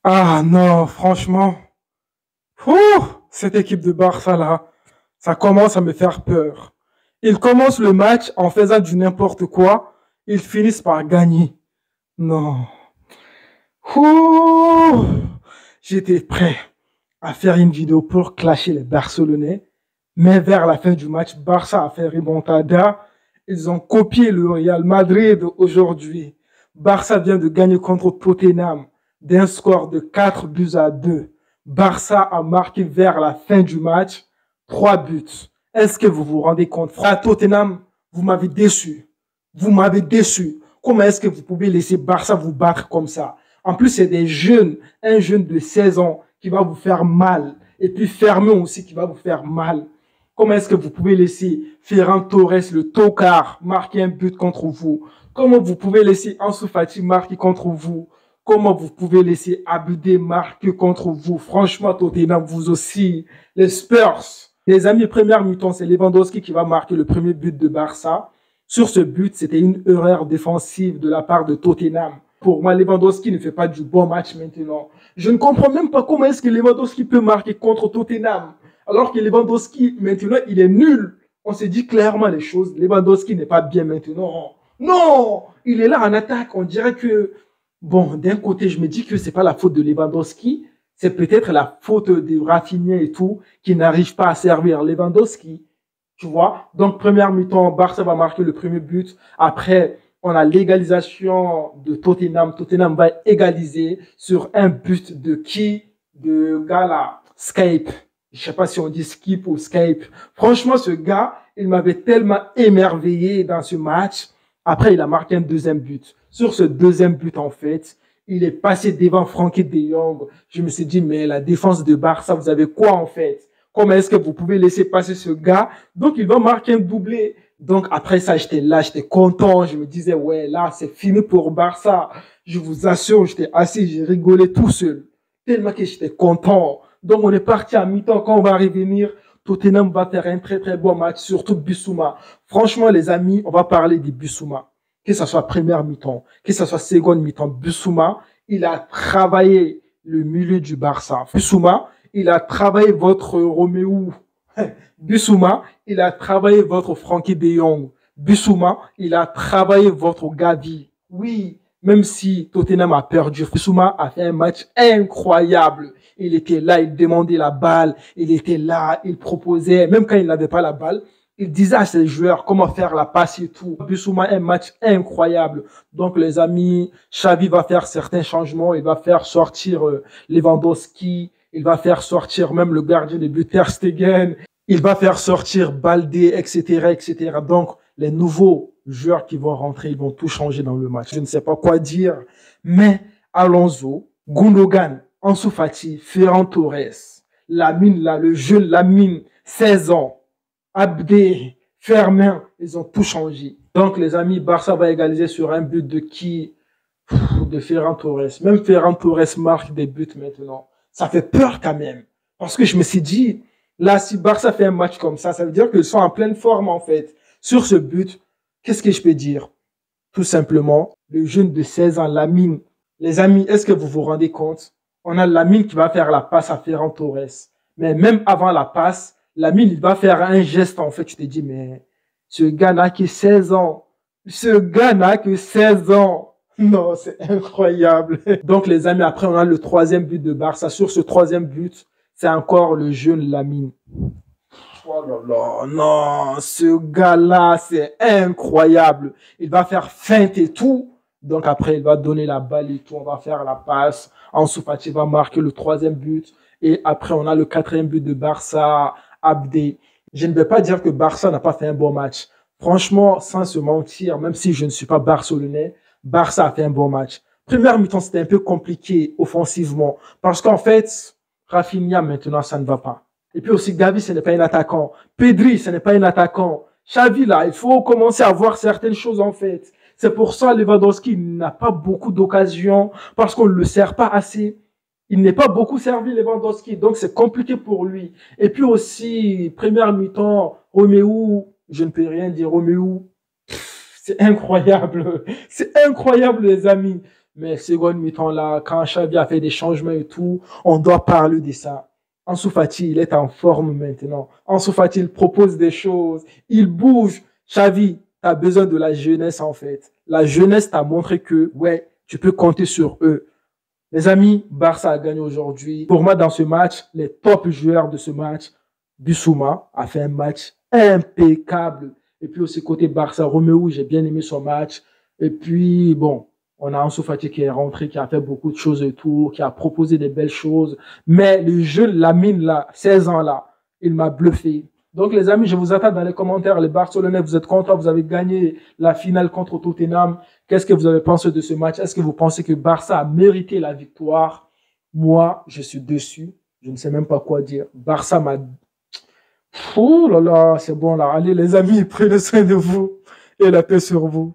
Ah non, franchement, ouh, cette équipe de Barça là, ça commence à me faire peur. Ils commencent le match en faisant du n'importe quoi, ils finissent par gagner. Non. Ouh, j'étais prêt à faire une vidéo pour clasher les Barcelonais, mais vers la fin du match, Barça a fait remontada. Ils ont copié le Real Madrid aujourd'hui. Barça vient de gagner contre Tottenham d'un score de 4 buts à 2. Barça a marqué vers la fin du match 3 buts. Est-ce que vous vous rendez compte? À Tottenham, vous m'avez déçu. Vous m'avez déçu. Comment est-ce que vous pouvez laisser Barça vous battre comme ça? En plus, c'est des jeunes, un jeune de 16 ans qui va vous faire mal. Et puis Fermion aussi qui va vous faire mal. Comment est-ce que vous pouvez laisser Ferran Torres, le tocard, marquer un but contre vous? Comment vous pouvez laisser Ansu Fati marquer contre vous? Comment vous pouvez laisser Abudé marquer contre vous? Franchement, Tottenham, vous aussi. Les Spurs. Les amis, première mi-temps, c'est Lewandowski qui va marquer le premier but de Barça. Sur ce but, c'était une erreur défensive de la part de Tottenham. Pour moi, Lewandowski ne fait pas du bon match maintenant. Je ne comprends même pas comment est-ce que Lewandowski peut marquer contre Tottenham. Alors que Lewandowski, maintenant, il est nul. On s'est dit clairement les choses. Lewandowski n'est pas bien maintenant. Non, il est là en attaque. On dirait que, bon, d'un côté, je me dis que c'est pas la faute de Lewandowski. C'est peut-être la faute de Rafinha et tout, qui n'arrive pas à servir Lewandowski. Tu vois? Donc, première mi-temps, Barça va marquer le premier but. Après, on a l'égalisation de Tottenham. Tottenham va égaliser sur un but de qui? De gars là, Skype. Je sais pas si on dit Skip ou Skype. Franchement, ce gars, il m'avait tellement émerveillé dans ce match. Après, il a marqué un deuxième but. Sur ce deuxième but, en fait, il est passé devant Frankie de Jong. Je me suis dit, mais la défense de Barça, vous avez quoi en fait? Comment est-ce que vous pouvez laisser passer ce gars? Donc, il va marquer un doublé. Donc, après ça, j'étais là, j'étais content. Je me disais, ouais, là, c'est fini pour Barça. Je vous assure, j'étais assis, j'ai rigolé tout seul. Tellement que j'étais content. Donc, on est parti à mi-temps. Quand on va revenir, Tottenham va faire un très, très bon match, surtout Bissouma. Franchement, les amis, on va parler de Bissouma. Que ce soit première mi-temps, que ce soit seconde mi-temps, Bissouma, il a travaillé le milieu du Barça. Bissouma, il a travaillé votre Roméo. Bissouma, il a travaillé votre Frankie de Jong. Bissouma, il a travaillé votre Gavi. Oui, même si Tottenham a perdu, Bissouma a fait un match incroyable. Il était là, il demandait la balle, il était là, il proposait, même quand il n'avait pas la balle, il disait à ses joueurs comment faire la passe et tout. Bissouma, un match incroyable. Donc, les amis, Xavi va faire certains changements. Il va faire sortir Lewandowski. Il va faire sortir même le gardien de but Ter Stegen. Il va faire sortir Baldé, etc., etc. Donc, les nouveaux joueurs qui vont rentrer, ils vont tout changer dans le match. Je ne sais pas quoi dire, mais Alonso, Gundogan, Ansu Fati, Ferran Torres, Lamine, là, le jeune Lamine, 16 ans, Abdé, Fermin, ils ont tout changé. Donc, les amis, Barça va égaliser sur un but de qui? De Ferran Torres. Même Ferran Torres marque des buts maintenant. Ça fait peur quand même. Parce que je me suis dit, là, si Barça fait un match comme ça veut dire qu'ils sont en pleine forme, en fait. Sur ce but, qu'est-ce que je peux dire? Tout simplement, le jeune de 16 ans, Lamine. Les amis, est-ce que vous vous rendez compte? On a Lamine qui va faire la passe à Ferran Torres. Mais même avant la passe, Lamine, il va faire un geste, en fait. Tu te dis, mais ce gars n'a que 16 ans. Ce gars n'a que 16 ans. Non, c'est incroyable. Donc, les amis, après, on a le troisième but de Barça. Sur ce troisième but, c'est encore le jeune Lamine. Oh là là, non, ce gars-là, c'est incroyable. Il va faire feinte et tout. Donc après, il va donner la balle et tout. On va faire la passe. Ansu Fati va marquer le troisième but. Et après, on a le quatrième but de Barça, Abdé. Je ne vais pas dire que Barça n'a pas fait un bon match. Franchement, sans se mentir, même si je ne suis pas barcelonais, Barça a fait un bon match. Première mi-temps, c'était un peu compliqué offensivement. Parce qu'en fait, Rafinha, maintenant, ça ne va pas. Et puis aussi, Gavi, ce n'est pas un attaquant. Pedri, ce n'est pas un attaquant. Xavi, là, il faut commencer à voir certaines choses, en fait. C'est pour ça, Lewandowski n'a pas beaucoup d'occasions, parce qu'on ne le sert pas assez. Il n'est pas beaucoup servi, Lewandowski, donc c'est compliqué pour lui. Et puis aussi, première mi-temps, Roméo, je ne peux rien dire, Roméo, c'est incroyable. C'est incroyable, les amis. Mais seconde mi-temps là, quand Xavi a fait des changements et tout, on doit parler de ça. Ansu Fati, il est en forme maintenant. Ansu Fati, il propose des choses, il bouge. Xavi, t'as besoin de la jeunesse en fait. La jeunesse t'a montré que, ouais, tu peux compter sur eux. Les amis, Barça a gagné aujourd'hui. Pour moi, dans ce match, les top joueurs de ce match, Bissouma a fait un match impeccable. Et puis aussi côté Barça, Romeu, j'ai bien aimé son match. Et puis, bon, on a Ansu Fati qui est rentré, qui a fait beaucoup de choses et tout, qui a proposé des belles choses. Mais le jeune Lamine, là, 16 ans, là, il m'a bluffé. Donc, les amis, je vous attends dans les commentaires. Les Barcelonais, vous êtes contents, vous avez gagné la finale contre Tottenham. Qu'est-ce que vous avez pensé de ce match? Est-ce que vous pensez que Barça a mérité la victoire? Moi, je suis dessus. Je ne sais même pas quoi dire. Barça m'a... Oh là là, c'est bon là. Allez, les amis, prenez soin de vous et la paix sur vous.